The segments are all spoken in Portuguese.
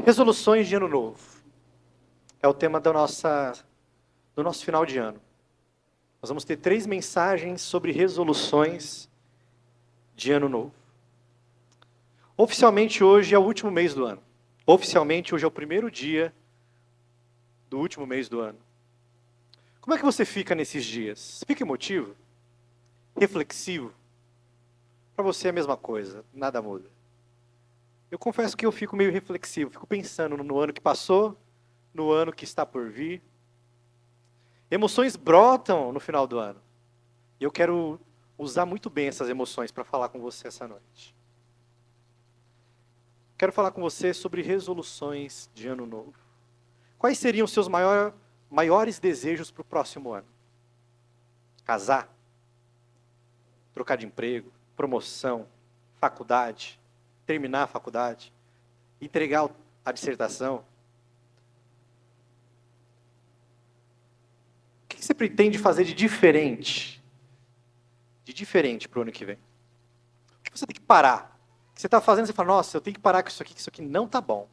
Resoluções de ano novo. É o tema do nosso final de ano. Nós vamos ter 3 mensagens sobre resoluções de ano novo. Oficialmente hoje é o último mês do ano. Oficialmente hoje é o primeiro dia do último mês do ano. Como é que você fica nesses dias? Fica emotivo? Reflexivo? Para você é a mesma coisa, nada muda. Eu confesso que eu fico meio reflexivo, fico pensando no ano que passou, no ano que está por vir. Emoções brotam no final do ano. E eu quero usar muito bem essas emoções para falar com você essa noite. Quero falar com você sobre resoluções de ano novo. Quais seriam os seus maiores desejos para o próximo ano? Casar? Trocar de emprego? Promoção? Faculdade? Terminar a faculdade? Entregar a dissertação? O que você pretende fazer de diferente? De diferente para o ano que vem? O que você tem que parar? O que você está fazendo, você fala, nossa, eu tenho que parar com isso aqui, que isso aqui não está bom.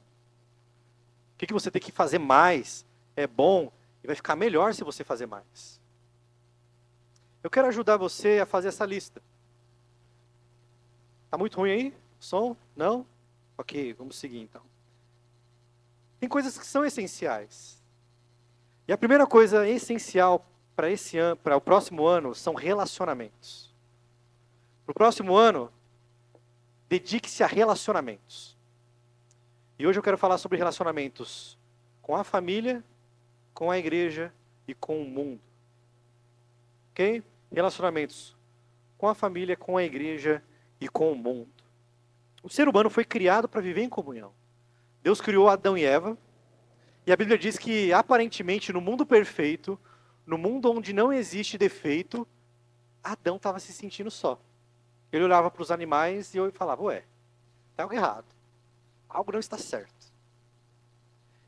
O que você tem que fazer mais é bom e vai ficar melhor se você fazer mais. Eu quero ajudar você a fazer essa lista. Tá muito ruim aí? Som? Não? Ok, vamos seguir então. Tem coisas que são essenciais. E a primeira coisa essencial para esse ano, para o próximo ano, são relacionamentos. Para o próximo ano, dedique-se a relacionamentos. E hoje eu quero falar sobre relacionamentos com a família, com a igreja e com o mundo. Ok? Relacionamentos com a família, com a igreja e com o mundo. O ser humano foi criado para viver em comunhão. Deus criou Adão e Eva, e a Bíblia diz que, aparentemente, no mundo perfeito, no mundo onde não existe defeito, Adão estava se sentindo só. Ele olhava para os animais e eu falava, ué, está algo errado. Algo não está certo.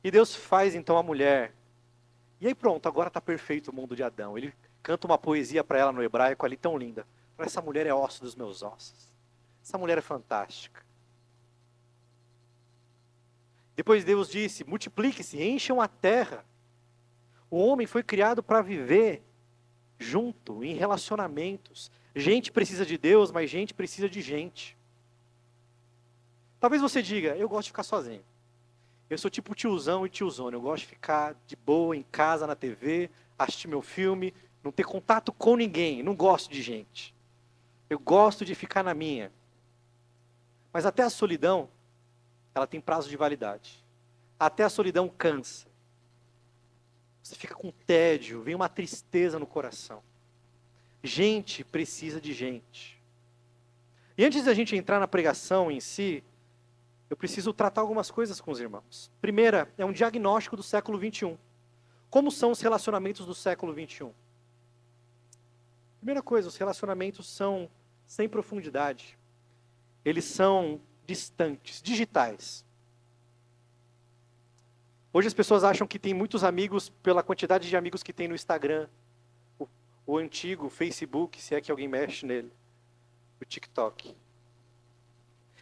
E Deus faz então a mulher. E aí pronto, agora está perfeito o mundo de Adão. Ele canta uma poesia para ela no hebraico ali tão linda. Essa mulher é osso dos meus ossos. Essa mulher é fantástica. Depois Deus disse, multiplique-se, encham a terra. O homem foi criado para viver junto, em relacionamentos. Gente precisa de Deus, mas gente precisa de gente. Talvez você diga, eu gosto de ficar sozinho. Eu sou tipo tiozão e tiozona. Eu gosto de ficar de boa em casa, na TV, assistir meu filme, não ter contato com ninguém. Não gosto de gente. Eu gosto de ficar na minha. Mas até a solidão, ela tem prazo de validade. Até a solidão cansa. Você fica com tédio, vem uma tristeza no coração. Gente precisa de gente. E antes da gente entrar na pregação em si, eu preciso tratar algumas coisas com os irmãos. Primeira, é um diagnóstico do século 21. Como são os relacionamentos do século 21? Primeira coisa, os relacionamentos são sem profundidade. Eles são distantes, digitais. Hoje as pessoas acham que tem muitos amigos pela quantidade de amigos que tem no Instagram, o antigo Facebook, se é que alguém mexe nele, o TikTok.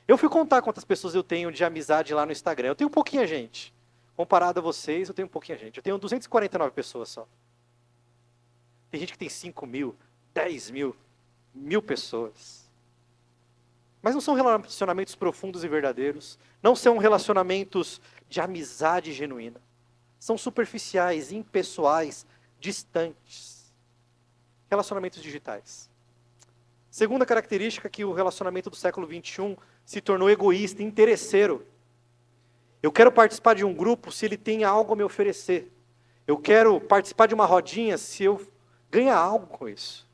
Eu fui contar quantas pessoas eu tenho de amizade lá no Instagram. Eu tenho pouquinha gente. Comparado a vocês, eu tenho pouquinha gente. Eu tenho 249 pessoas só. Tem gente que tem 5 mil, 10 mil, 1000 pessoas. Mas não são relacionamentos profundos e verdadeiros. Não são relacionamentos de amizade genuína. São superficiais, impessoais, distantes. Relacionamentos digitais. Segunda característica que o relacionamento do século 21 se tornou egoísta, interesseiro. Eu quero participar de um grupo se ele tem algo a me oferecer. Eu quero participar de uma rodinha se eu ganhar algo com isso.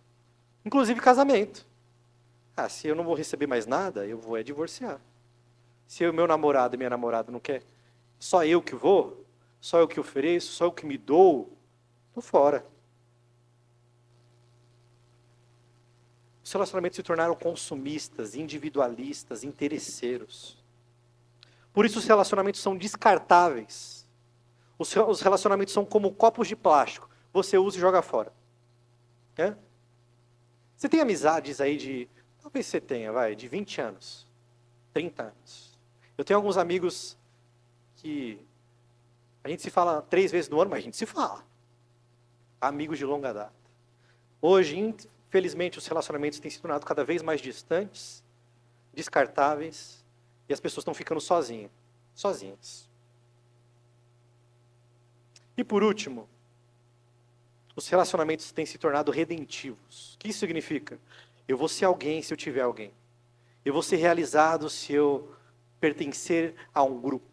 Inclusive casamento. Se eu não vou receber mais nada, eu vou divorciar. Se o meu namorado e minha namorada não quer, só eu que vou, só eu que ofereço, só eu que me dou, estou fora. Os relacionamentos se tornaram consumistas, individualistas, interesseiros. Por isso os relacionamentos são descartáveis. Os relacionamentos são como copos de plástico. Você usa e joga fora. É? Você tem amizades aí de... Talvez você tenha, de 20 anos. 30 anos. Eu tenho alguns amigos que a gente se fala 3 vezes no ano, mas a gente se fala. Amigos de longa data. Hoje, infelizmente, os relacionamentos têm se tornado cada vez mais distantes, descartáveis, e as pessoas estão ficando sozinhas. E por último, os relacionamentos têm se tornado redentivos. O que isso significa? Eu vou ser alguém se eu tiver alguém. Eu vou ser realizado se eu pertencer a um grupo.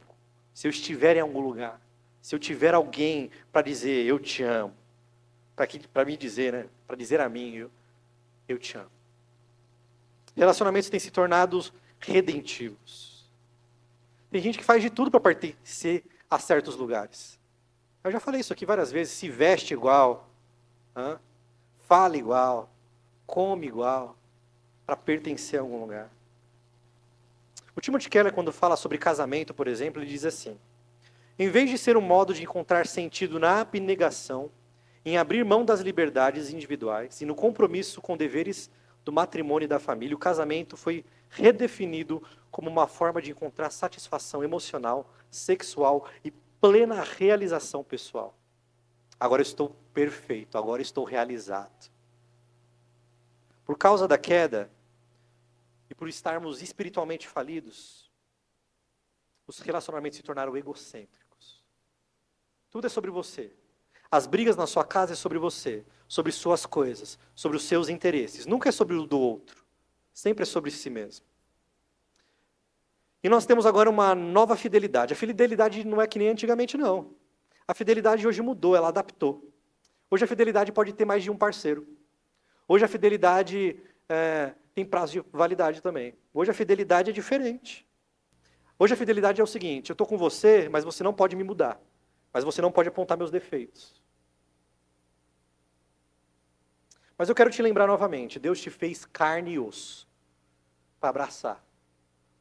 Se eu estiver em algum lugar. Se eu tiver alguém para dizer, eu te amo. Para me dizer, né? Para dizer a mim, eu te amo. Relacionamentos têm se tornado redentivos. Tem gente que faz de tudo para pertencer a certos lugares. Eu já falei isso aqui várias vezes. Se veste igual, fala igual, come igual, para pertencer a algum lugar. O Timothy Keller, quando fala sobre casamento, por exemplo, ele diz assim: em vez de ser um modo de encontrar sentido na abnegação, em abrir mão das liberdades individuais e no compromisso com deveres do matrimônio e da família, o casamento foi redefinido como uma forma de encontrar satisfação emocional, sexual e plena realização pessoal. Agora estou perfeito, agora estou realizado. Por causa da queda, e por estarmos espiritualmente falidos, os relacionamentos se tornaram egocêntricos. Tudo é sobre você. As brigas na sua casa é sobre você, sobre suas coisas, sobre os seus interesses. Nunca é sobre o do outro. Sempre é sobre si mesmo. E nós temos agora uma nova fidelidade. A fidelidade não é que nem antigamente, não. A fidelidade hoje mudou, ela adaptou. Hoje a fidelidade pode ter mais de um parceiro. Hoje a fidelidade tem prazo de validade também. Hoje a fidelidade é diferente. Hoje a fidelidade é o seguinte: eu estou com você, mas você não pode me mudar. Mas você não pode apontar meus defeitos. Mas eu quero te lembrar novamente, Deus te fez carne e osso. Para abraçar,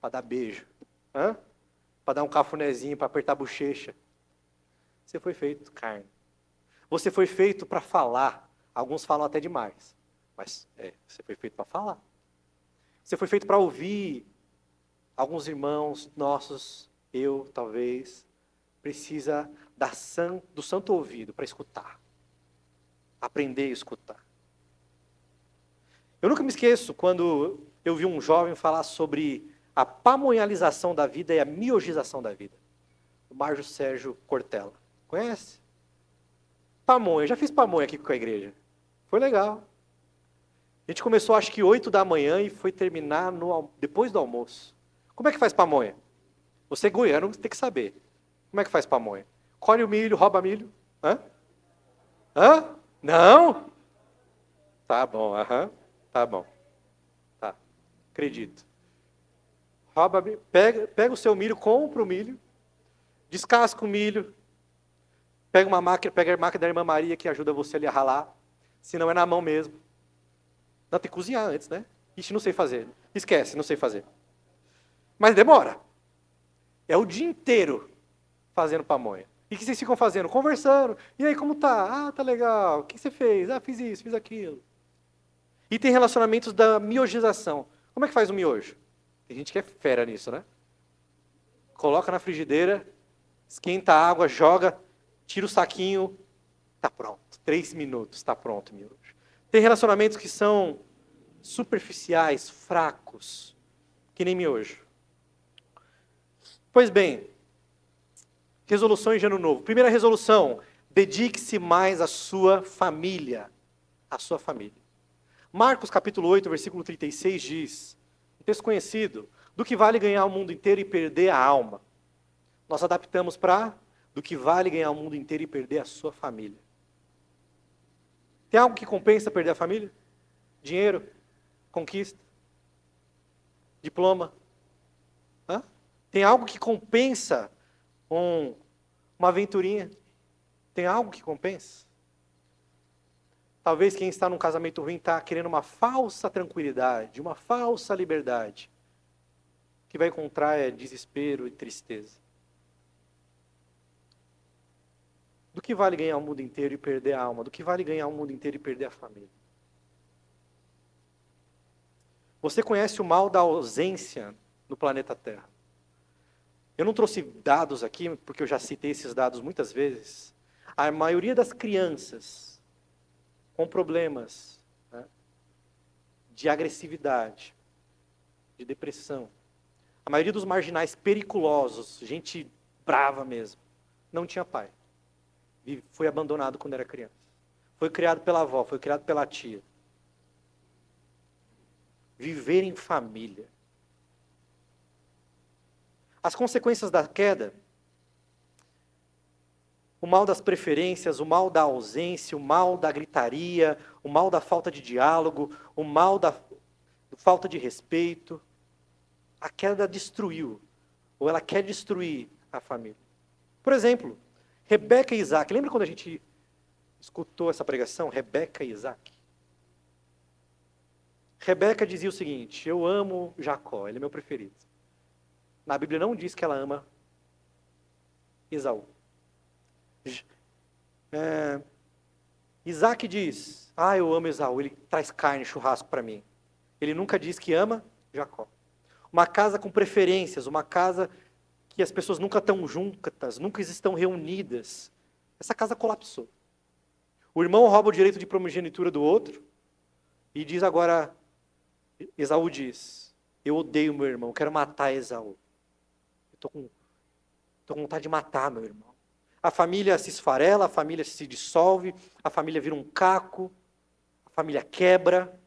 para dar beijo, para dar um cafunézinho, para apertar a bochecha. Você foi feito carne. Você foi feito para falar. Alguns falam até demais. Mas você foi feito para falar. Você foi feito para ouvir. Alguns irmãos nossos, eu talvez, precisa do santo ouvido para escutar. Aprender a escutar. Eu nunca me esqueço quando eu vi um jovem falar sobre a pamonhalização da vida e a miogização da vida. O Márcio Sérgio Cortella. Conhece? Pamonha. Eu já fiz pamonha aqui com a igreja. Foi legal. A gente começou acho que 8 da manhã e foi terminar depois do almoço. Como é que faz pamonha? Você goiano tem que saber. Como é que faz pamonha? Colhe o milho, rouba milho. Hã? Não? Tá bom, tá bom. Tá, acredito. Pega o seu milho, compra o milho, descasca o milho, pega a máquina da irmã Maria que ajuda você ali a ralar, se não é na mão mesmo. Não, tem que cozinhar antes, né? Ixi, não sei fazer. Esquece, não sei fazer. Mas demora. É o dia inteiro fazendo pamonha. E o que vocês ficam fazendo? Conversando. E aí, como tá? Ah, tá legal. O que você fez? Ah, fiz isso, fiz aquilo. E tem relacionamentos da miogização. Como é que faz o miojo? Tem gente que é fera nisso, né? Coloca na frigideira, esquenta a água, joga, tira o saquinho, tá pronto. 3 minutos, tá pronto o miojo. Tem relacionamentos que são superficiais, fracos, que nem miojo. Pois bem, resoluções de ano novo. Primeira resolução, dedique-se mais à sua família. À sua família. Marcos capítulo 8, versículo 36 diz, um texto conhecido, do que vale ganhar o mundo inteiro e perder a alma. Nós adaptamos para do que vale ganhar o mundo inteiro e perder a sua família. Tem algo que compensa perder a família? Dinheiro? Conquista? Diploma? Tem algo que compensa uma aventurinha? Tem algo que compensa? Talvez quem está num casamento ruim está querendo uma falsa tranquilidade, uma falsa liberdade. O que vai encontrar é desespero e tristeza. Do que vale ganhar o mundo inteiro e perder a alma? Do que vale ganhar o mundo inteiro e perder a família? Você conhece o mal da ausência no planeta Terra. Eu não trouxe dados aqui, porque eu já citei esses dados muitas vezes. A maioria das crianças com problemas, né, de agressividade, de depressão, a maioria dos marginais periculosos, gente brava mesmo, não tinha pai. Foi abandonado quando era criança. Foi criado pela avó, foi criado pela tia. Viver em família. As consequências da queda, o mal das preferências, o mal da ausência, o mal da gritaria, o mal da falta de diálogo, o mal da falta de respeito. A queda destruiu, ou ela quer destruir a família. Por exemplo, Rebeca e Isaac. Lembra quando a gente escutou essa pregação? Rebeca e Isaac. Rebeca dizia o seguinte: eu amo Jacó, ele é meu preferido. Na Bíblia não diz que ela ama Esaú. Isaac diz: eu amo Esaú, ele traz carne, churrasco para mim. Ele nunca diz que ama Jacó. Uma casa com preferências, uma casa que as pessoas nunca estão juntas, nunca estão reunidas. Essa casa colapsou. O irmão rouba o direito de primogenitura do outro e diz agora, Esaú diz: eu odeio meu irmão, quero matar Esaú. Estou com vontade de matar meu irmão. A família se esfarela, a família se dissolve, a família vira um caco, a família quebra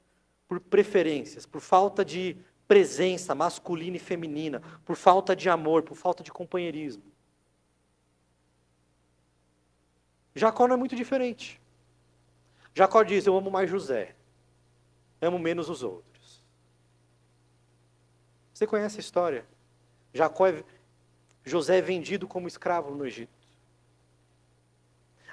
por preferências, por falta de presença masculina e feminina, por falta de amor, por falta de companheirismo. Jacó não é muito diferente. Jacó diz: eu amo mais José, amo menos os outros. Você conhece a história? José é vendido como escravo no Egito.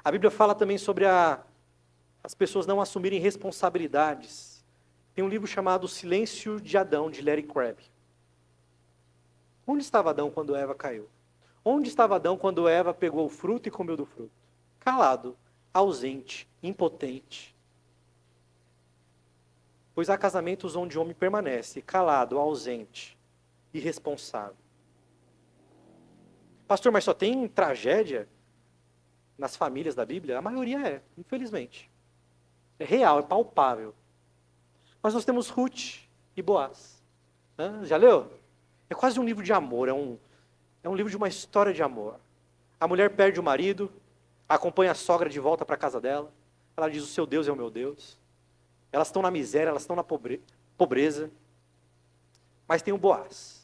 A Bíblia fala também sobre as pessoas não assumirem responsabilidades. Tem um livro chamado O Silêncio de Adão, de Larry Crabb. Onde estava Adão quando Eva caiu? Onde estava Adão quando Eva pegou o fruto e comeu do fruto? Calado, ausente, impotente. Pois há casamentos onde o homem permanece calado, ausente, irresponsável. Pastor, mas só tem tragédia nas famílias da Bíblia? A maioria é, infelizmente. É real, é palpável. Mas nós temos Ruth e Boaz. Já leu? É quase um livro de amor, é um livro de uma história de amor. A mulher perde o marido, acompanha a sogra de volta para a casa dela. Ela diz: o seu Deus é o meu Deus. Elas estão na miséria, elas estão na pobreza. Mas tem o Boaz.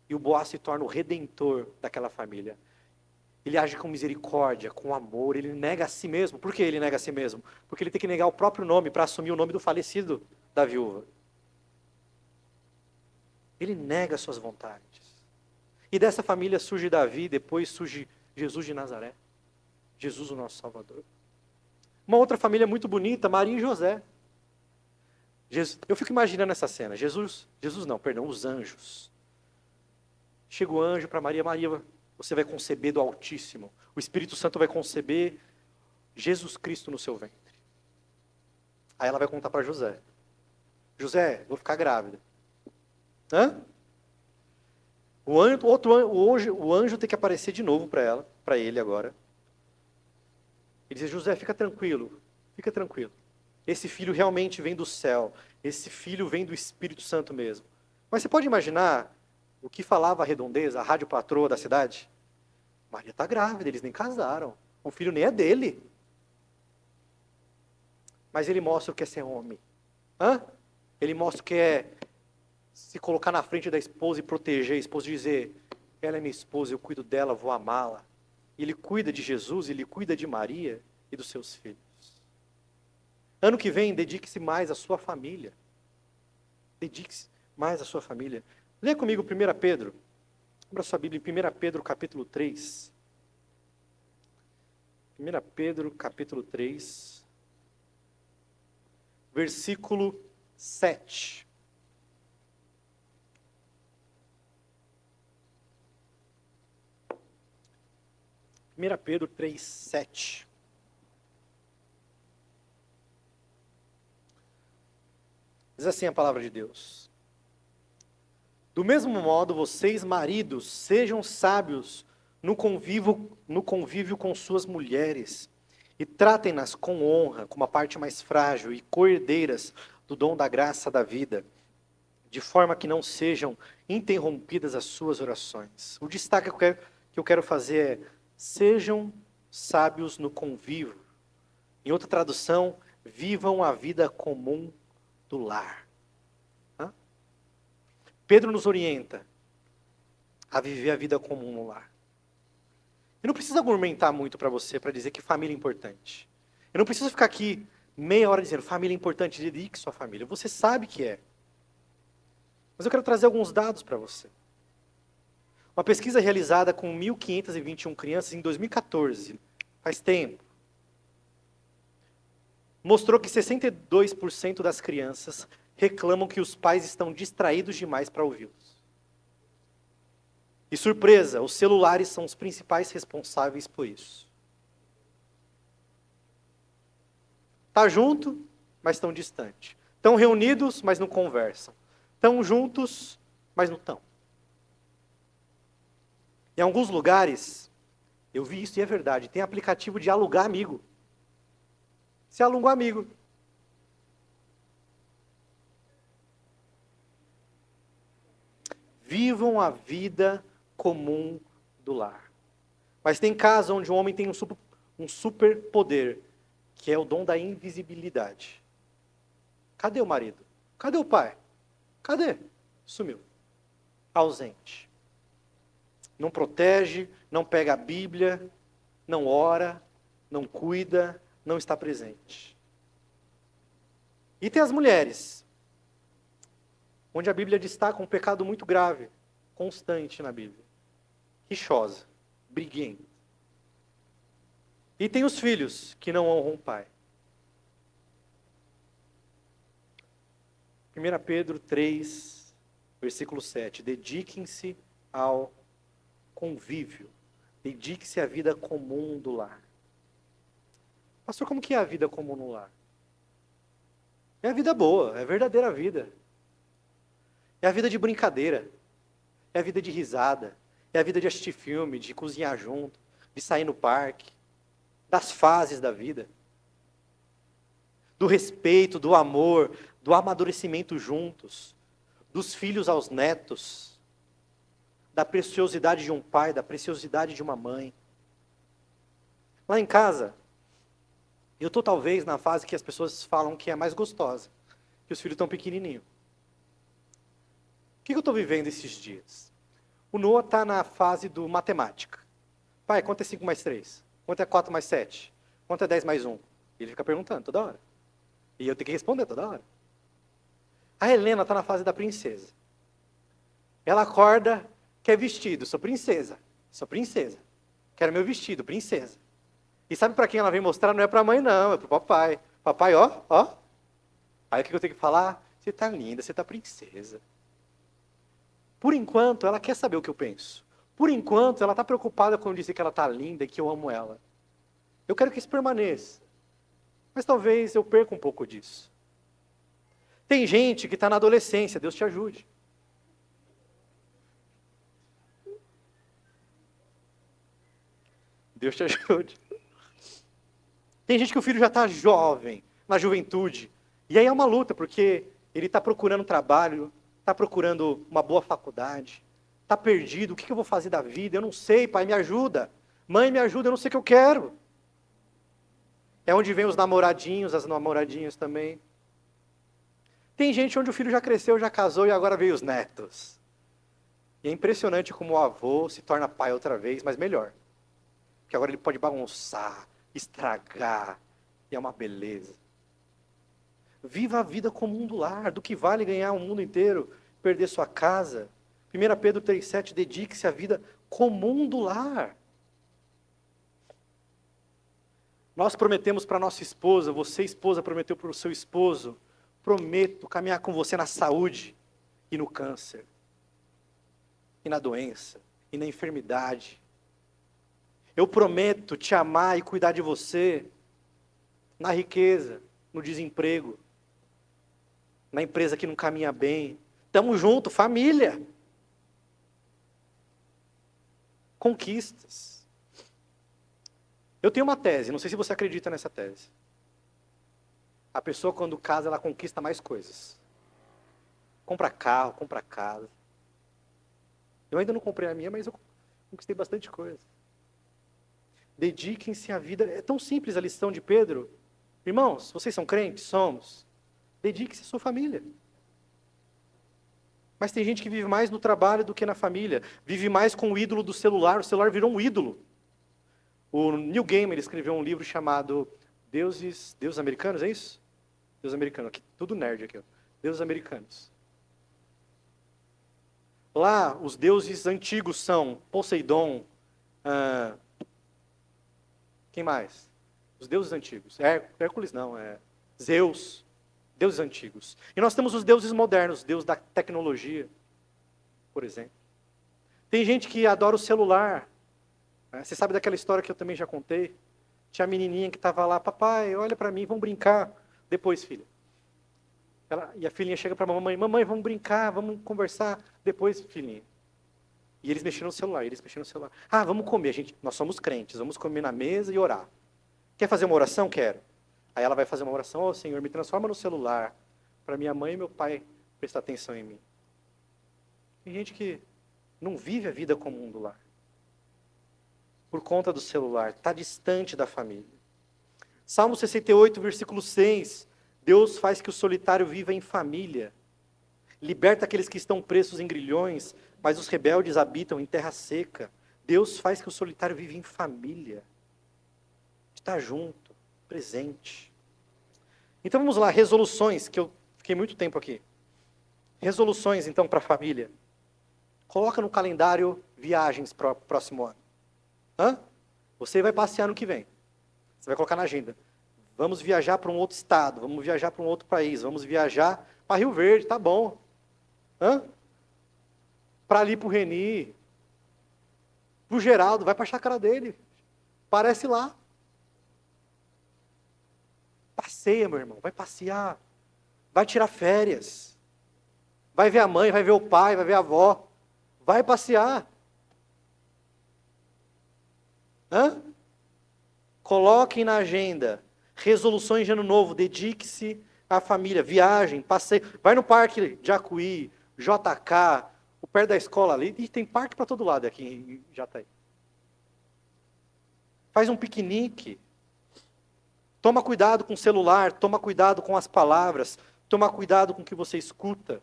E o Boaz se torna o redentor daquela família. Ele age com misericórdia, com amor, ele nega a si mesmo. Por que ele nega a si mesmo? Porque ele tem que negar o próprio nome para assumir o nome do falecido da viúva. Ele nega suas vontades. E dessa família surge Davi, depois surge Jesus de Nazaré. Jesus, o nosso Salvador. Uma outra família muito bonita, Maria e José. Eu fico imaginando essa cena. Os anjos. Chega o anjo para Maria: Maria, você vai conceber do Altíssimo. O Espírito Santo vai conceber Jesus Cristo no seu ventre. Aí ela vai contar para José: José, vou ficar grávida. O anjo tem que aparecer de novo para ele agora. E dizer: José, fica tranquilo. Esse filho realmente vem do céu. Esse filho vem do Espírito Santo mesmo. Mas você pode imaginar o que falava a redondeza, a rádio patroa da cidade? Maria está grávida, eles nem casaram. O filho nem é dele. Mas ele mostra o que é ser homem. Ele mostra o que é se colocar na frente da esposa e proteger a esposa, dizer: ela é minha esposa, eu cuido dela, vou amá-la. E ele cuida de Jesus, ele cuida de Maria e dos seus filhos. Ano que vem, dedique-se mais à sua família. Dedique-se mais à sua família. Lê comigo 1 Pedro. Abra sua Bíblia em 1 Pedro, capítulo 3. 1 Pedro, capítulo 3. Versículo 7. Pedro 3, 7. Diz assim a palavra de Deus: Do mesmo modo, vocês, maridos, sejam sábios no convívio com suas mulheres e tratem-nas com honra, como a parte mais frágil e coerdeiras do dom da graça da vida, de forma que não sejam interrompidas as suas orações. O destaque que eu quero fazer é: sejam sábios no convívio. Em outra tradução, vivam a vida comum do lar. Pedro nos orienta a viver a vida comum no lar. Eu não preciso argumentar muito para você para dizer que família é importante. Eu não preciso ficar aqui meia hora dizendo família é importante, dedique sua família. Você sabe que é. Mas eu quero trazer alguns dados para você. Uma pesquisa realizada com 1.521 crianças em 2014, faz tempo, mostrou que 62% das crianças reclamam que os pais estão distraídos demais para ouvi-los. E surpresa, os celulares são os principais responsáveis por isso. Tá junto, mas estão distante. Estão reunidos, mas não conversam. Estão juntos, mas não estão. Em alguns lugares, eu vi isso e é verdade, tem aplicativo de alugar amigo. Você aluga um amigo. Vivam a vida comum do lar. Mas tem casos onde um homem tem um superpoder, que é o dom da invisibilidade. Cadê o marido? Cadê o pai? Cadê? Sumiu. Ausente. Não protege, não pega a Bíblia, não ora, não cuida, não está presente. E tem as mulheres, onde a Bíblia destaca um pecado muito grave, constante na Bíblia. Rixosa, briguenta. E tem os filhos que não honram o pai. 1 Pedro 3, versículo 7. Dediquem-se ao convívio. Dedique-se à vida comum do lar. Pastor, como que é a vida comum no lar? É a vida boa, é a verdadeira vida. É a vida de brincadeira. É a vida de risada. É a vida de assistir filme, de cozinhar junto, de sair no parque. Das fases da vida. Do respeito, do amor, do amadurecimento juntos. Dos filhos aos netos. Da preciosidade de um pai, da preciosidade de uma mãe. Lá em casa, eu estou talvez na fase que as pessoas falam que é mais gostosa, que os filhos estão pequenininhos. O que eu estou vivendo esses dias? O Noah está na fase do matemática. Pai, quanto é 5 mais 3? Quanto é 4 mais 7? Quanto é 10 mais 1? Ele fica perguntando toda hora. E eu tenho que responder toda hora. A Helena está na fase da princesa. Ela acorda, quer vestido, sou princesa. Quero meu vestido, princesa. E sabe para quem ela vem mostrar? Não é para a mãe não, é para o papai. Papai, ó. Aí o que eu tenho que falar? Você está linda, você está princesa. Por enquanto, ela quer saber o que eu penso. Por enquanto, ela está preocupada com eu dizer que ela está linda e que eu amo ela. Eu quero que isso permaneça. Mas talvez eu perca um pouco disso. Tem gente que está na adolescência, Deus te ajude. Deus te ajude. Tem gente que o filho já está jovem, na juventude. E aí é uma luta, porque ele está procurando trabalho, está procurando uma boa faculdade, está perdido, o que eu vou fazer da vida? Eu não sei, pai, me ajuda. Mãe, me ajuda, eu não sei o que eu quero. É onde vem os namoradinhos, as namoradinhas também. Tem gente onde o filho já cresceu, já casou e agora veio os netos. E é impressionante como o avô se torna pai outra vez, mas melhor. Porque agora ele pode bagunçar, estragar, e é uma beleza. Viva a vida comum do lar, do que vale ganhar o mundo inteiro, perder sua casa. 1 Pedro 3,7, dedique-se à vida comum do lar. Nós prometemos para nossa esposa, você esposa prometeu para o seu esposo, prometo caminhar com você na saúde e no câncer, e na doença, e na enfermidade. Eu prometo te amar e cuidar de você na riqueza, no desemprego, na empresa que não caminha bem. Tamo junto, família. conquistas. Eu tenho uma tese, não sei se você acredita nessa tese. A pessoa, quando casa, ela conquista mais coisas. Compra carro, compra casa. Eu ainda não comprei a minha, mas eu conquistei bastante coisa. Dediquem-se à vida. É tão simples a lição de Pedro. Irmãos, vocês são crentes? Somos. Dedique-se à sua família. Mas tem gente que vive mais no trabalho do que na família. Vive mais com o ídolo do celular. O celular virou um ídolo. O Neil Gaiman escreveu um livro chamado Deuses Americanos, é isso? Deuses Americanos. Aqui, tudo nerd aqui. Ó. Deuses Americanos. Lá, os deuses antigos são Poseidon. Quem mais? Os deuses antigos. Hércules não, é Zeus. Deuses antigos. E nós temos os deuses modernos, Deus da tecnologia, por exemplo. Tem gente que adora o celular. Você sabe daquela história que eu também já contei? Tinha a menininha que estava lá, papai, olha para mim, vamos brincar. Depois, filha. E a filhinha chega para a mamãe, mamãe, vamos brincar, vamos conversar. Depois, filhinha. E eles mexeram no celular, Ah, vamos comer, nós somos crentes, vamos comer na mesa e orar. Quer fazer uma oração? Quero. Aí ela vai fazer uma oração, ó Senhor, me transforma no celular, para minha mãe e meu pai prestar atenção em mim. Tem gente que não vive a vida comum do lar. Por conta do celular, está distante da família. Salmo 68, versículo 6. Deus faz que o solitário viva em família. Liberta aqueles que estão presos em grilhões, mas os rebeldes habitam em terra seca. Deus faz que o solitário viva em família. Está junto, presente. Então vamos lá, resoluções, que eu fiquei muito tempo aqui. Resoluções, então, para a família. Coloca no calendário viagens para o próximo ano. Você vai passear no que vem. Você vai colocar na agenda. Vamos viajar para um outro estado, vamos viajar para um outro país, vamos viajar para Rio Verde, tá bom. Para ali, para o Reni, para o Geraldo, vai para a chácara dele. Parece lá. Passeia, meu irmão, vai passear. Vai tirar férias. Vai ver a mãe, vai ver o pai, vai ver a avó. Vai passear. Coloquem na agenda resoluções de ano novo, dedique-se à família, viagem, passeio. Vai no parque de Jacuí, JK, o perto da escola ali, e tem parque para todo lado aqui em Jataí. Faz um piquenique. Toma cuidado com o celular, toma cuidado com as palavras, toma cuidado com o que você escuta.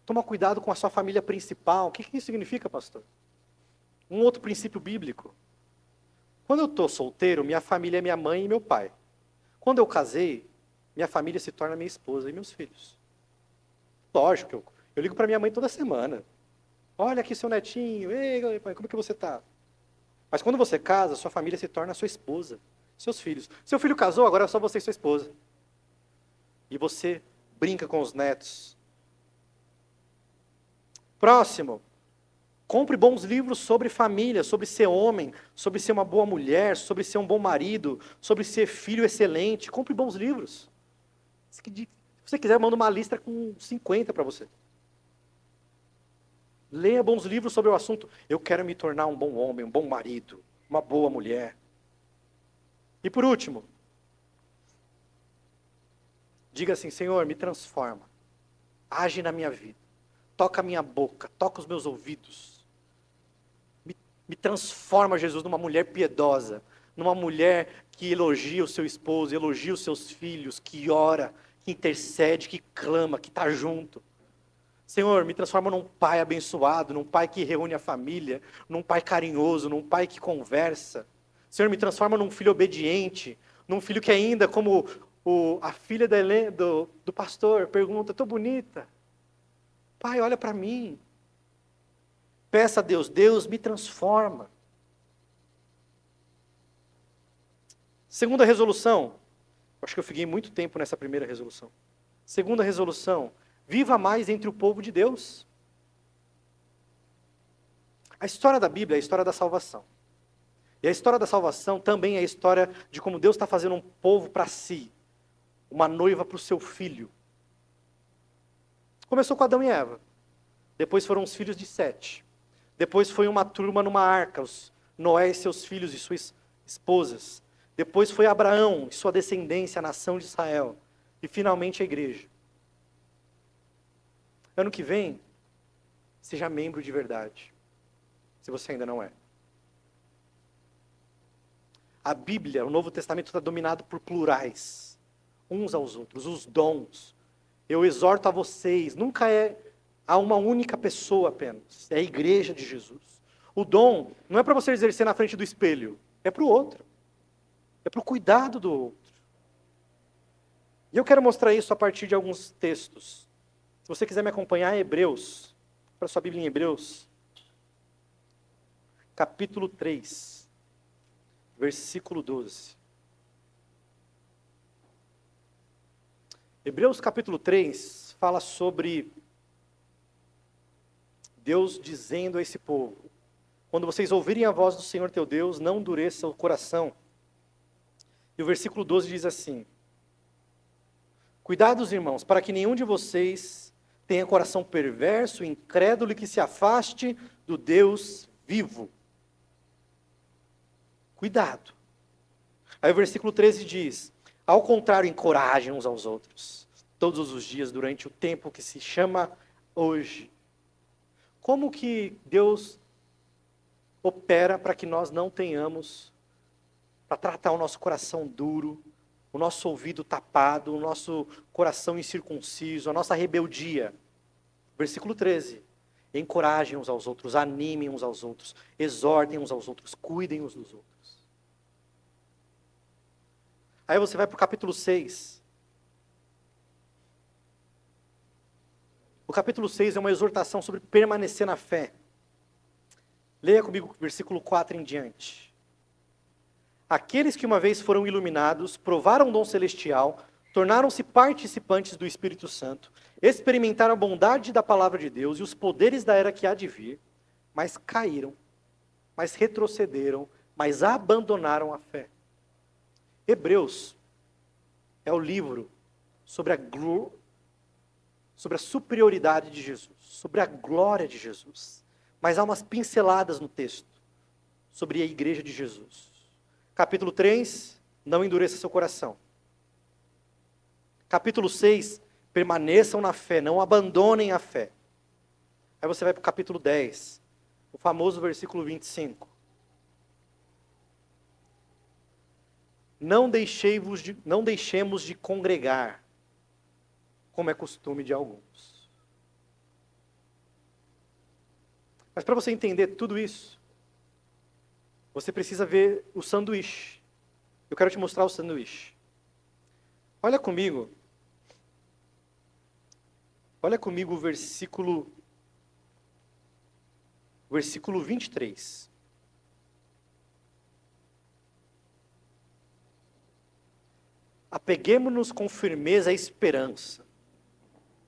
Toma cuidado com a sua família principal. O que isso significa, pastor? Um outro princípio bíblico. Quando eu estou solteiro, minha família é minha mãe e meu pai. Quando eu casei, minha família se torna minha esposa e meus filhos. Lógico, eu ligo para minha mãe toda semana. Olha aqui seu netinho, ei, pai, como é que você está? Mas quando você casa, sua família se torna sua esposa, seus filhos. Seu filho casou, agora é só você e sua esposa. E você brinca com os netos. Próximo. Compre bons livros sobre família, sobre ser homem, sobre ser uma boa mulher, sobre ser um bom marido, sobre ser filho excelente. Compre bons livros. Se você quiser, manda uma lista com 50 para você. Leia bons livros sobre o assunto. Eu quero me tornar um bom homem, um bom marido, uma boa mulher. E por último, diga assim, Senhor, me transforma. Age na minha vida. Toca a minha boca, toca os meus ouvidos. Me transforma, Jesus, numa mulher piedosa, numa mulher que elogia o seu esposo, elogia os seus filhos, que ora, que intercede, que clama, que está junto. Senhor, me transforma num pai abençoado, num pai que reúne a família, num pai carinhoso, num pai que conversa. Senhor, me transforma num filho obediente, num filho que ainda, como a filha do pastor, pergunta, estou bonita? Pai, olha para mim. Peça a Deus, Deus me transforma. Segunda resolução, acho que eu fiquei muito tempo nessa primeira resolução. Segunda resolução, viva mais entre o povo de Deus. A história da Bíblia é a história da salvação. E a história da salvação também é a história de como Deus está fazendo um povo para si, uma noiva para o seu filho. Começou com Adão e Eva. Depois foram os filhos de Sete. Depois foi uma turma numa arca, Noé e seus filhos e suas esposas. Depois foi Abraão e sua descendência, a nação de Israel. E finalmente a igreja. Ano que vem, seja membro de verdade, se você ainda não é. A Bíblia, o Novo Testamento, está dominado por plurais, uns aos outros, os dons. Eu exorto a vocês, nunca é a uma única pessoa apenas, é a igreja de Jesus. O dom não é para você exercer na frente do espelho, é para o outro, é para o cuidado do outro. E eu quero mostrar isso a partir de alguns textos. Se você quiser me acompanhar, Hebreus, para sua Bíblia em Hebreus, capítulo 3. Versículo 12. Hebreus capítulo 3 fala sobre Deus dizendo a esse povo: quando vocês ouvirem a voz do Senhor teu Deus, não endureça o coração. E o versículo 12 diz assim: cuidados, irmãos, para que nenhum de vocês tenha coração perverso, incrédulo e que se afaste do Deus vivo. Cuidado. Aí o versículo 13 diz: ao contrário, encorajem uns aos outros, todos os dias, durante o tempo que se chama hoje. Como que Deus opera para que nós não tenhamos, para tratar o nosso coração duro, o nosso ouvido tapado, o nosso coração incircunciso, a nossa rebeldia? Versículo 13. Encorajem uns aos outros, animem uns aos outros, exortem uns aos outros, cuidem uns dos outros. Aí você vai para o capítulo 6. O capítulo 6 é uma exortação sobre permanecer na fé. Leia comigo o versículo 4 em diante. Aqueles que uma vez foram iluminados, provaram o dom celestial, tornaram-se participantes do Espírito Santo, experimentaram a bondade da palavra de Deus e os poderes da era que há de vir, mas caíram, mas retrocederam, mas abandonaram a fé. Hebreus é o livro sobre a superioridade de Jesus, sobre a glória de Jesus. Mas há umas pinceladas no texto sobre a igreja de Jesus. Capítulo 3, não endureça seu coração. Capítulo 6, permaneçam na fé, não abandonem a fé. Aí você vai para o capítulo 10, o famoso versículo 25. Não deixemos de congregar, como é costume de alguns. Mas para você entender tudo isso, você precisa ver o sanduíche. Eu quero te mostrar o sanduíche. Olha comigo o versículo 23. Apeguemo-nos com firmeza à esperança.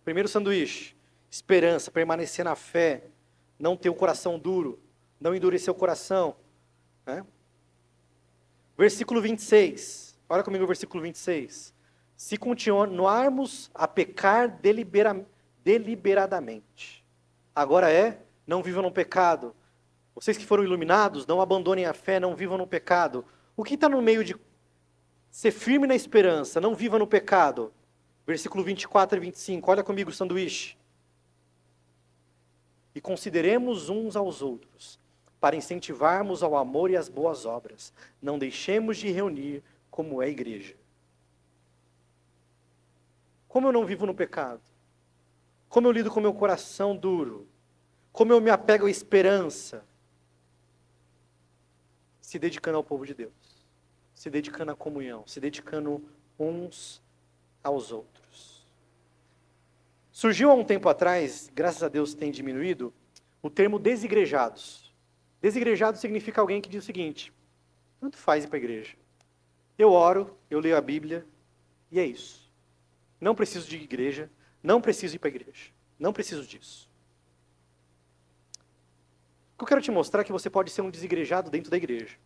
Primeiro sanduíche, esperança, permanecer na fé, não ter o coração duro, não endurecer o coração. Né? Versículo 26, olha comigo o versículo 26. Se continuarmos a pecar deliberadamente, agora não vivam no pecado. Vocês que foram iluminados, não abandonem a fé, não vivam no pecado. O que está no meio de ser firme na esperança, não viva no pecado? Versículo 24 e 25, olha comigo o sanduíche. E consideremos uns aos outros, para incentivarmos ao amor e às boas obras. Não deixemos de reunir como é a igreja. Como eu não vivo no pecado? Como eu lido com meu coração duro? Como eu me apego à esperança? Se dedicando ao povo de Deus. Se dedicando à comunhão, se dedicando uns aos outros. Surgiu há um tempo atrás, graças a Deus tem diminuído, o termo desigrejados. Desigrejados significa alguém que diz o seguinte: tanto faz ir para a igreja. Eu oro, eu leio a Bíblia, e é isso. Não preciso de igreja, não preciso ir para a igreja. Não preciso disso. O que eu quero te mostrar é que você pode ser um desigrejado dentro da igreja.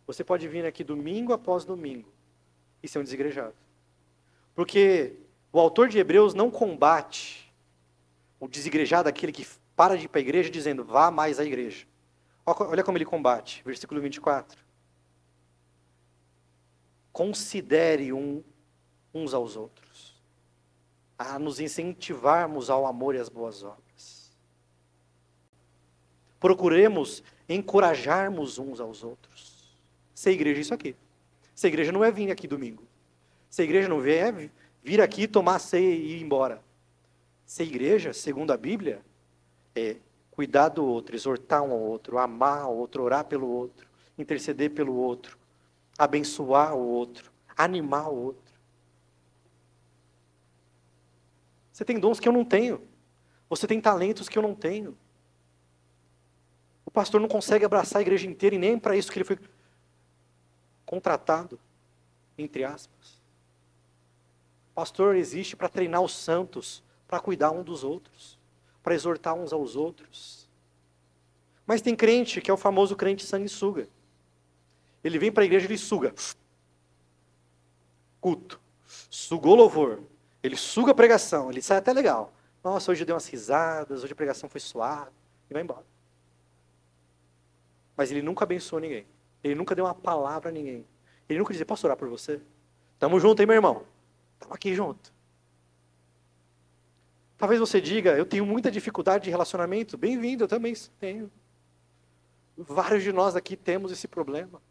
Você pode vir aqui domingo após domingo e ser um desigrejado. Porque o autor de Hebreus não combate O desigrejado é aquele que para de ir para a igreja dizendo, vá mais à igreja. Olha como ele combate, versículo 24. Considere uns aos outros, a nos incentivarmos ao amor e às boas obras. Procuremos encorajarmos uns aos outros. Ser igreja é isso aqui. Ser igreja não é vir aqui domingo. Ser igreja não é vir aqui, tomar ceia e ir embora. Ser igreja, segundo a Bíblia, é cuidar do outro, exortar um ao outro, amar o outro, orar pelo outro, interceder pelo outro, abençoar o outro, animar o outro. Você tem dons que eu não tenho. Você tem talentos que eu não tenho. O pastor não consegue abraçar a igreja inteira e nem para isso que ele foi contratado, entre aspas. O pastor existe para treinar os santos, para cuidar um dos outros, para exortar uns aos outros. Mas tem crente que é o famoso crente sanguessuga. Ele vem para a igreja e ele suga. Culto. Sugou louvor. Ele suga a pregação. Ele sai até legal. Nossa, hoje eu dei umas risadas, hoje a pregação foi suave. E vai embora. Mas ele nunca abençoou ninguém. Ele nunca deu uma palavra a ninguém. Ele nunca disse, posso orar por você? Tamo junto, hein, meu irmão? Tamo aqui junto. Talvez você diga, eu tenho muita dificuldade de relacionamento. Bem-vindo, eu também tenho. Vários de nós aqui temos esse problema.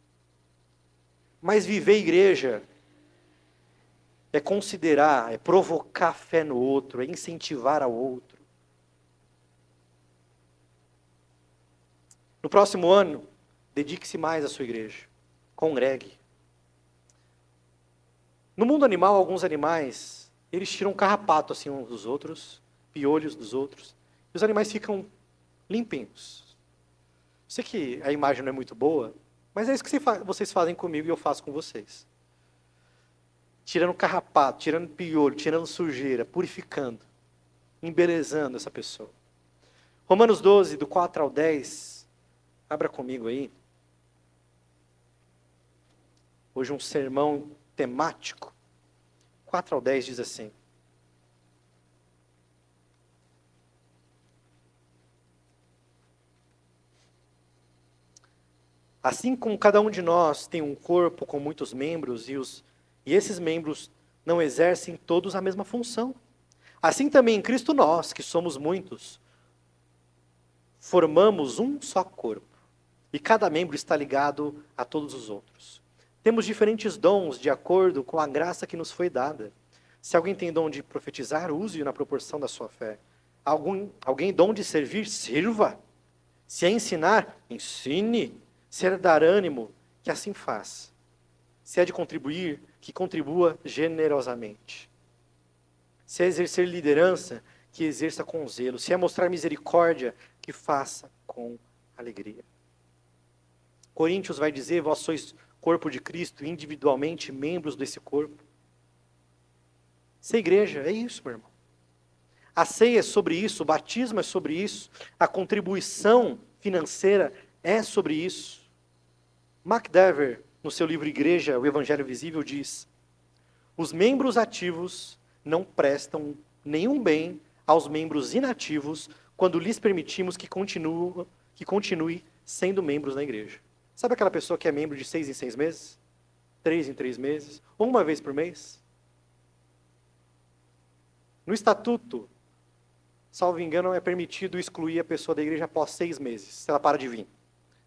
Mas viver igreja é considerar, é provocar fé no outro, é incentivar ao outro. No próximo ano, dedique-se mais à sua igreja. Congregue. No mundo animal, alguns animais, eles tiram carrapato assim uns dos outros, piolhos dos outros, e os animais ficam limpinhos. Sei que a imagem não é muito boa, mas é isso que vocês fazem comigo e eu faço com vocês. Tirando carrapato, tirando piolho, tirando sujeira, purificando, embelezando essa pessoa. Romanos 12, do 4 ao 10, abra comigo aí. Hoje um sermão temático. 4 ao 10 diz assim. Assim como cada um de nós tem um corpo com muitos membros e esses membros não exercem todos a mesma função. Assim também em Cristo nós, que somos muitos, formamos um só corpo. E cada membro está ligado a todos os outros. Temos diferentes dons de acordo com a graça que nos foi dada. Se alguém tem dom de profetizar, use-o na proporção da sua fé. Alguém dom de servir, sirva. Se é ensinar, ensine. Se é dar ânimo, que assim faça. Se é de contribuir, que contribua generosamente. Se é exercer liderança, que exerça com zelo. Se é mostrar misericórdia, que faça com alegria. Coríntios vai dizer, vós sois corpo de Cristo, individualmente membros desse corpo. Ser igreja é isso, meu irmão. A ceia é sobre isso, o batismo é sobre isso, a contribuição financeira é sobre isso. Mark Dever, no seu livro Igreja, o Evangelho Visível, diz: os membros ativos não prestam nenhum bem aos membros inativos quando lhes permitimos que continue sendo membros na igreja. Sabe aquela pessoa que é membro de 6 em 6 meses? 3 em 3 meses? Ou uma vez por mês? No estatuto, salvo engano, é permitido excluir a pessoa da igreja após 6 meses, se ela para de vir.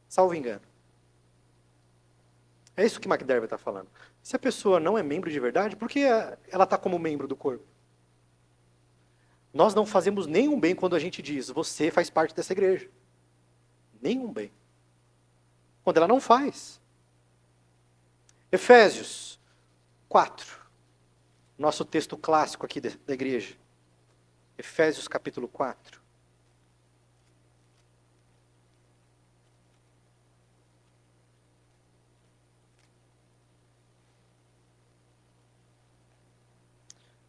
Salvo engano. É isso que McDermott está falando. Se a pessoa não é membro de verdade, por que ela está como membro do corpo? Nós não fazemos nenhum bem quando a gente diz, você faz parte dessa igreja. Nenhum bem. Quando ela não faz. Efésios 4. Nosso texto clássico aqui da igreja. Efésios capítulo 4.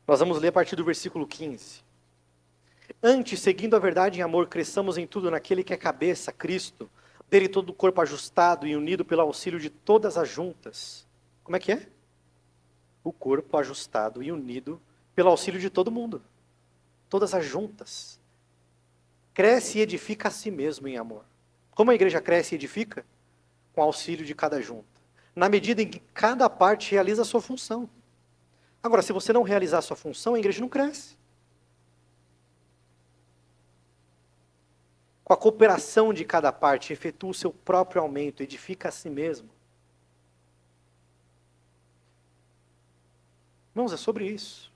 Nós vamos ler a partir do versículo 15. Antes, seguindo a verdade em amor, cresçamos em tudo naquele que é cabeça, Cristo, dele todo o corpo ajustado e unido pelo auxílio de todas as juntas. Como é que é? O corpo ajustado e unido pelo auxílio de todo mundo. Todas as juntas. cresce e edifica a si mesmo em amor. Como a igreja cresce e edifica? Com o auxílio de cada junta. Na medida em que cada parte realiza a sua função. Agora, se você não realizar a sua função, a igreja não cresce. Com a cooperação de cada parte, efetua o seu próprio aumento, edifica a si mesmo. Irmãos, é sobre isso.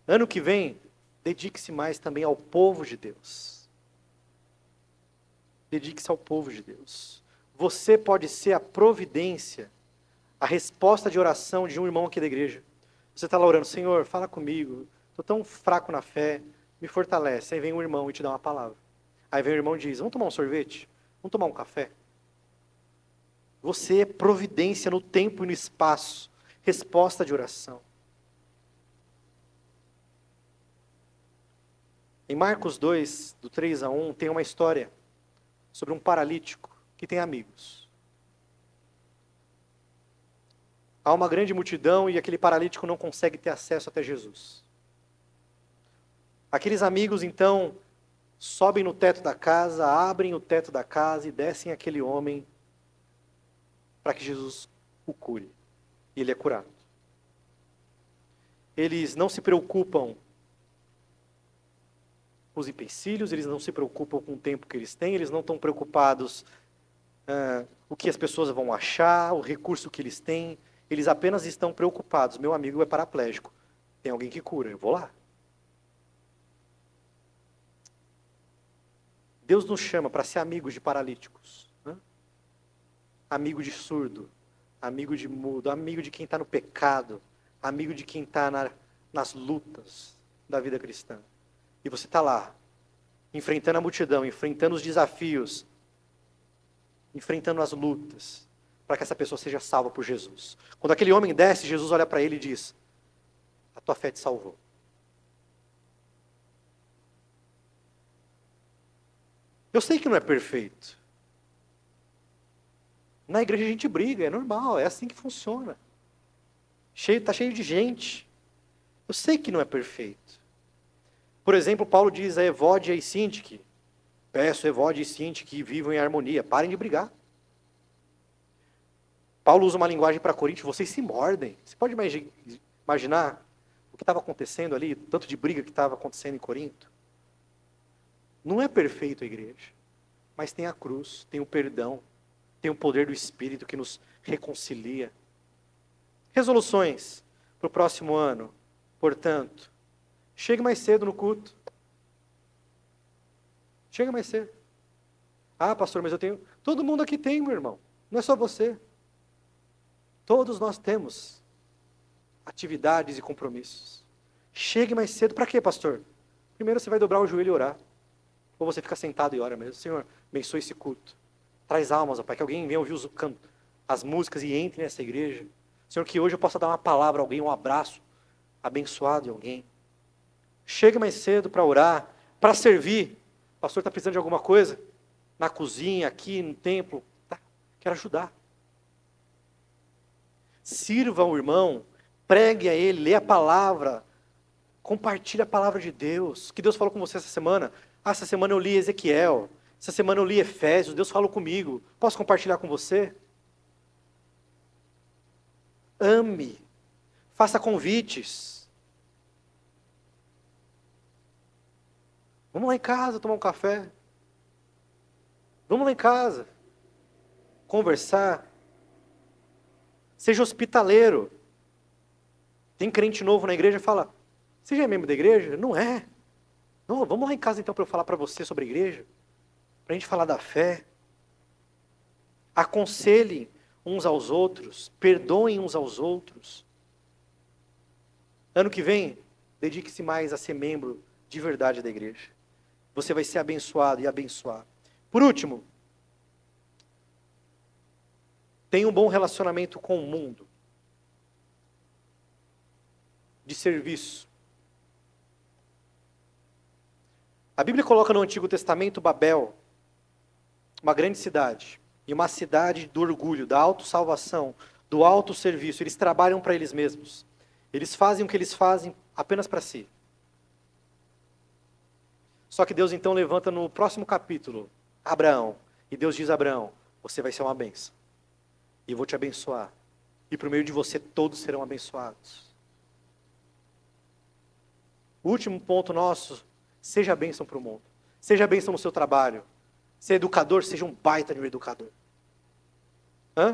Ano que vem, dedique-se mais também ao povo de Deus. Dedique-se ao povo de Deus. Você pode ser a providência, a resposta de oração de um irmão aqui da igreja. Você está lá orando, Senhor, fala comigo, estou tão fraco na fé, me fortalece. Aí vem um irmão e te dá uma palavra. Aí vem o irmão e diz, vamos tomar um sorvete? Vamos tomar um café? Você é providência no tempo e no espaço, resposta de oração. Em Marcos 2, do 3 a 1, tem uma história sobre um paralítico que tem amigos. Há uma grande multidão e aquele paralítico não consegue ter acesso até Jesus. Aqueles amigos, então, sobem no teto da casa, abrem o teto da casa e descem aquele homem para que Jesus o cure. E ele é curado. Eles não se preocupam com os empecilhos, eles não se preocupam com o tempo que eles têm, eles não estão preocupados o que as pessoas vão achar, o recurso que eles têm. Eles apenas estão preocupados. Meu amigo é paraplégico. Tem alguém que cura, eu vou lá. Deus nos chama para ser amigos de paralíticos. Né? Amigo de surdo, amigo de mudo, amigo de quem está no pecado, amigo de quem está nas lutas da vida cristã. E você está lá, enfrentando a multidão, enfrentando os desafios, enfrentando as lutas, para que essa pessoa seja salva por Jesus. Quando aquele homem desce, Jesus olha para ele e diz, a tua fé te salvou. Eu sei que não é perfeito. Na igreja a gente briga, é normal, é assim que funciona. Está cheio de gente. Eu sei que não é perfeito. Por exemplo, Paulo diz a Evódia e Sintique, peço Evódia e Sintique que vivam em harmonia, parem de brigar. Paulo usa uma linguagem para Coríntios, vocês se mordem. Você pode imaginar o que estava acontecendo ali, tanto de briga que estava acontecendo em Corinto? Não é perfeito a igreja, mas tem a cruz, tem o perdão, tem o poder do Espírito que nos reconcilia. Resoluções para o próximo ano, portanto, chegue mais cedo no culto. Chega mais cedo. Ah, pastor, mas eu tenho... Todo mundo aqui tem, meu irmão. Não é só você. Todos nós temos atividades e compromissos. Chegue mais cedo. Para quê, pastor? Primeiro você vai dobrar o joelho e orar. Ou você fica sentado e ora mesmo. Senhor, abençoe esse culto. Traz almas, ó Pai, que alguém venha ouvir as músicas e entre nessa igreja. Senhor, que hoje eu possa dar uma palavra a alguém, um abraço abençoado de alguém. Chegue mais cedo para orar, para servir. O pastor está precisando de alguma coisa? Na cozinha, aqui, no templo. Tá, quero ajudar. Sirva o irmão, pregue a ele, lê a palavra, compartilhe a palavra de Deus. Que Deus falou com você essa semana? Ah, essa semana eu li Ezequiel, essa semana eu li Efésios, Deus falou comigo. Posso compartilhar com você? Ame, faça convites. Vamos lá em casa tomar um café. Vamos lá em casa conversar. Seja hospitaleiro. Tem crente novo na igreja e fala, você já é membro da igreja? Não é. Não, vamos lá em casa então para eu falar para você sobre a igreja. Para a gente falar da fé. Aconselhem uns aos outros. Perdoem uns aos outros. Ano que vem, dedique-se mais a ser membro de verdade da igreja. Você vai ser abençoado e abençoar. Por último, tenha um bom relacionamento com o mundo. De serviço. A Bíblia coloca no Antigo Testamento Babel, uma grande cidade, e uma cidade do orgulho, da autossalvação, do autosserviço. Eles trabalham para eles mesmos. Eles fazem o que eles fazem apenas para si. Só que Deus então levanta no próximo capítulo, Abraão. E Deus diz a Abraão, você vai ser uma bênção. E eu vou te abençoar. E por meio de você todos serão abençoados. O último ponto nosso, seja bênção para o mundo. Seja bênção no seu trabalho. Ser educador, seja um baita de um educador.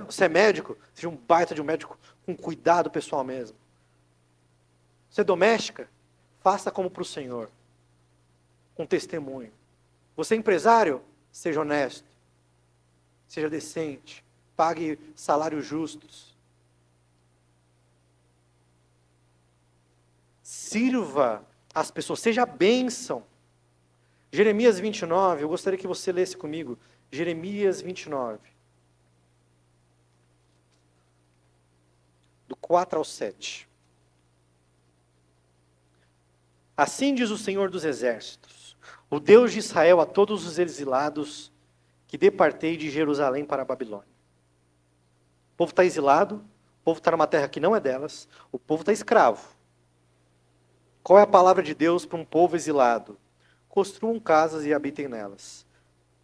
Você é médico, seja um baita de um médico com cuidado pessoal mesmo. Você é doméstica, faça como para o Senhor. Com testemunho. Você é empresário, seja honesto. Seja decente. Pague salários justos. Sirva as pessoas, seja bênção. Jeremias 29, eu gostaria que você lesse comigo. Jeremias 29. Do 4 ao 7. Assim diz o Senhor dos Exércitos, o Deus de Israel a todos os exilados que departei de Jerusalém para a Babilônia. O povo está exilado, o povo está numa terra que não é delas, o povo está escravo. Qual é a palavra de Deus para um povo exilado? Construam casas e habitem nelas.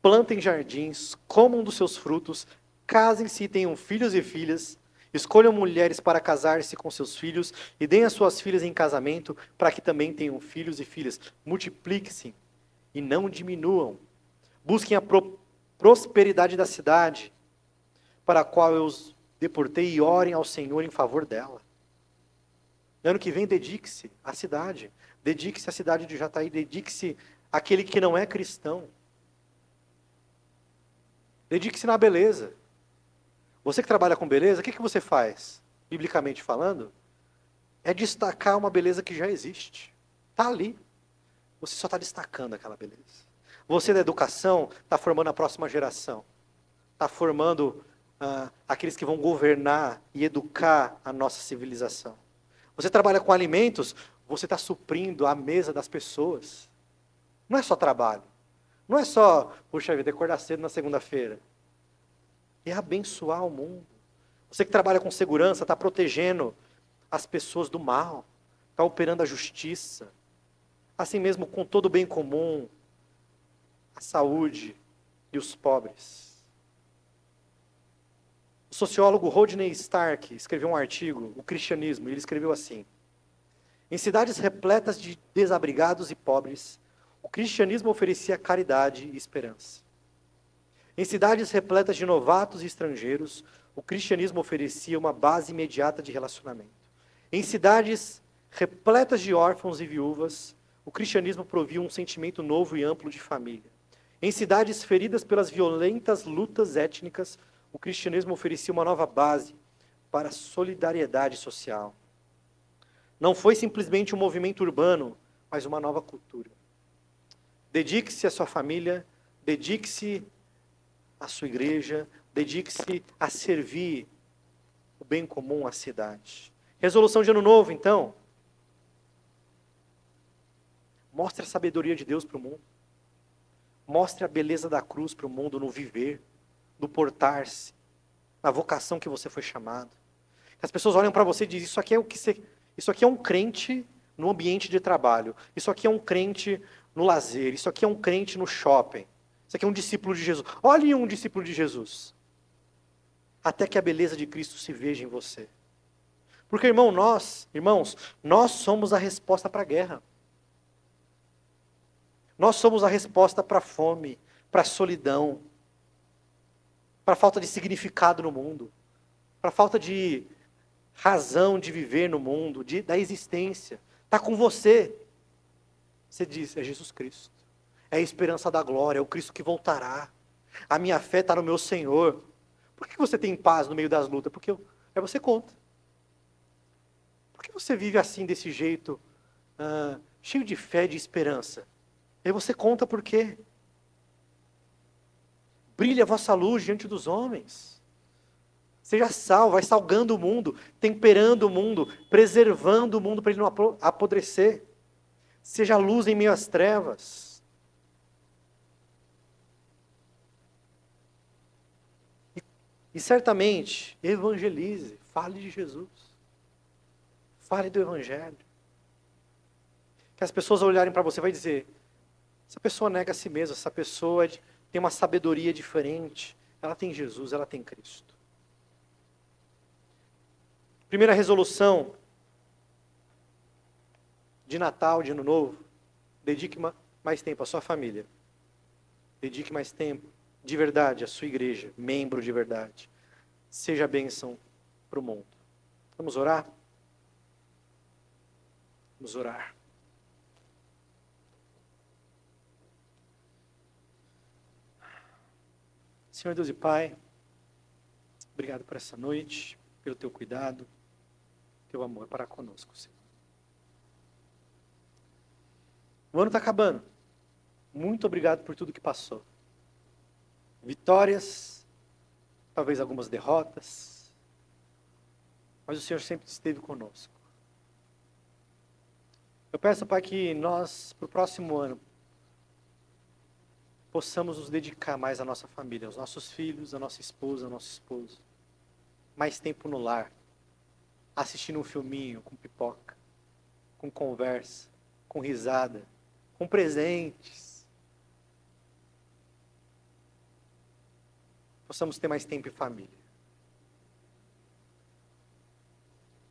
Plantem jardins, comam dos seus frutos, casem-se e tenham filhos e filhas, escolham mulheres para casar-se com seus filhos e deem as suas filhas em casamento para que também tenham filhos e filhas. Multipliquem-se e não diminuam. Busquem a prosperidade da cidade para a qual eu os deportei e orem ao Senhor em favor dela. Ano que vem, dedique-se à cidade. Dedique-se à cidade de Jataí. Dedique-se àquele que não é cristão. Dedique-se na beleza. Você que trabalha com beleza, o que você faz? Biblicamente falando, é destacar uma beleza que já existe. Está ali. Você só está destacando aquela beleza. Você da educação está formando a próxima geração. Está formando aqueles que vão governar e educar a nossa civilização. Você trabalha com alimentos, você está suprindo a mesa das pessoas. Não é só trabalho. Não é só, puxa vida, acordar cedo na segunda-feira. É abençoar o mundo. Você que trabalha com segurança, está protegendo as pessoas do mal. Está operando a justiça. Assim mesmo com todo o bem comum, a saúde e os pobres. O sociólogo Rodney Stark escreveu um artigo, O Cristianismo, e ele escreveu assim: em cidades repletas de desabrigados e pobres, o cristianismo oferecia caridade e esperança. Em cidades repletas de novatos e estrangeiros, o cristianismo oferecia uma base imediata de relacionamento. Em cidades repletas de órfãos e viúvas, o cristianismo provia um sentimento novo e amplo de família. Em cidades feridas pelas violentas lutas étnicas, o cristianismo oferecia uma nova base para a solidariedade social. Não foi simplesmente um movimento urbano, mas uma nova cultura. Dedique-se à sua família, dedique-se à sua igreja, dedique-se a servir o bem comum à cidade. Resolução de ano novo, então. Mostre a sabedoria de Deus para o mundo. Mostre a beleza da cruz para o mundo no viver, no portar-se, na vocação que você foi chamado. As pessoas olham para você e dizem, isso aqui é um crente no ambiente de trabalho. Isso aqui é um crente no lazer. Isso aqui é um crente no shopping. Isso aqui é um discípulo de Jesus. Olhe um discípulo de Jesus. Até que a beleza de Cristo se veja em você. Porque, irmãos, nós somos a resposta para a guerra. Nós somos a resposta para a fome, para a solidão, para a falta de significado no mundo, para a falta de razão de viver no mundo, da existência. Está com você. Você diz, é Jesus Cristo. É a esperança da glória, é o Cristo que voltará. A minha fé está no meu Senhor. Por que você tem paz no meio das lutas? Porque você conta. Por que você vive assim, desse jeito, cheio de fé e de esperança? E você conta por quê? Brilhe a vossa luz diante dos homens. Seja sal, vai salgando o mundo, temperando o mundo, preservando o mundo para ele não apodrecer. Seja luz em meio às trevas. E certamente, evangelize, fale de Jesus. Fale do Evangelho. Que as pessoas olharem para você e vai dizer, Essa pessoa nega a si mesma, essa pessoa tem uma sabedoria diferente. Ela tem Jesus, ela tem Cristo. Primeira resolução de Natal, de Ano Novo, dedique mais tempo à sua família. Dedique mais tempo, de verdade, à sua igreja, membro de verdade. Seja bênção para o mundo. Vamos orar? Vamos orar. Senhor Deus e Pai, obrigado por essa noite, pelo teu cuidado, teu amor para conosco, Senhor. O ano está acabando. Muito obrigado por tudo que passou. Vitórias, talvez algumas derrotas, mas o Senhor sempre esteve conosco. Eu peço, Pai, que nós, para o próximo ano, possamos nos dedicar mais à nossa família, aos nossos filhos, à nossa esposa, ao nosso esposo. Mais tempo no lar, assistindo um filminho com pipoca, com conversa, com risada, com presentes. Possamos ter mais tempo em família.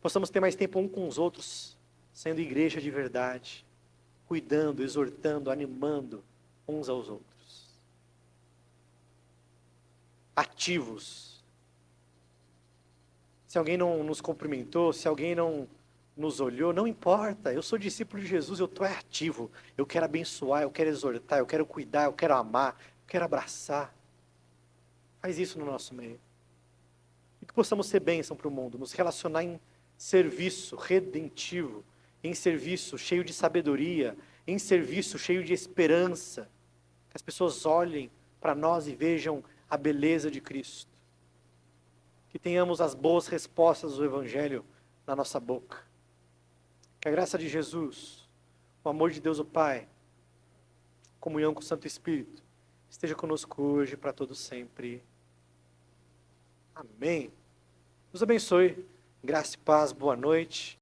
Possamos ter mais tempo um com os outros, sendo igreja de verdade, cuidando, exortando, animando uns aos outros. Ativos. Se alguém não nos cumprimentou, se alguém não nos olhou, não importa, eu sou discípulo de Jesus, eu estou ativo, eu quero abençoar, eu quero exortar, eu quero cuidar, eu quero amar, eu quero abraçar. Faz isso no nosso meio. E que possamos ser bênção para o mundo, nos relacionar em serviço redentivo, em serviço cheio de sabedoria, em serviço cheio de esperança. Que as pessoas olhem para nós e vejam a beleza de Cristo. Que tenhamos as boas respostas do Evangelho na nossa boca. Que a graça de Jesus, o amor de Deus o Pai, comunhão com o Santo Espírito, esteja conosco hoje e para todo sempre. Amém. Deus abençoe. Graça e paz, boa noite.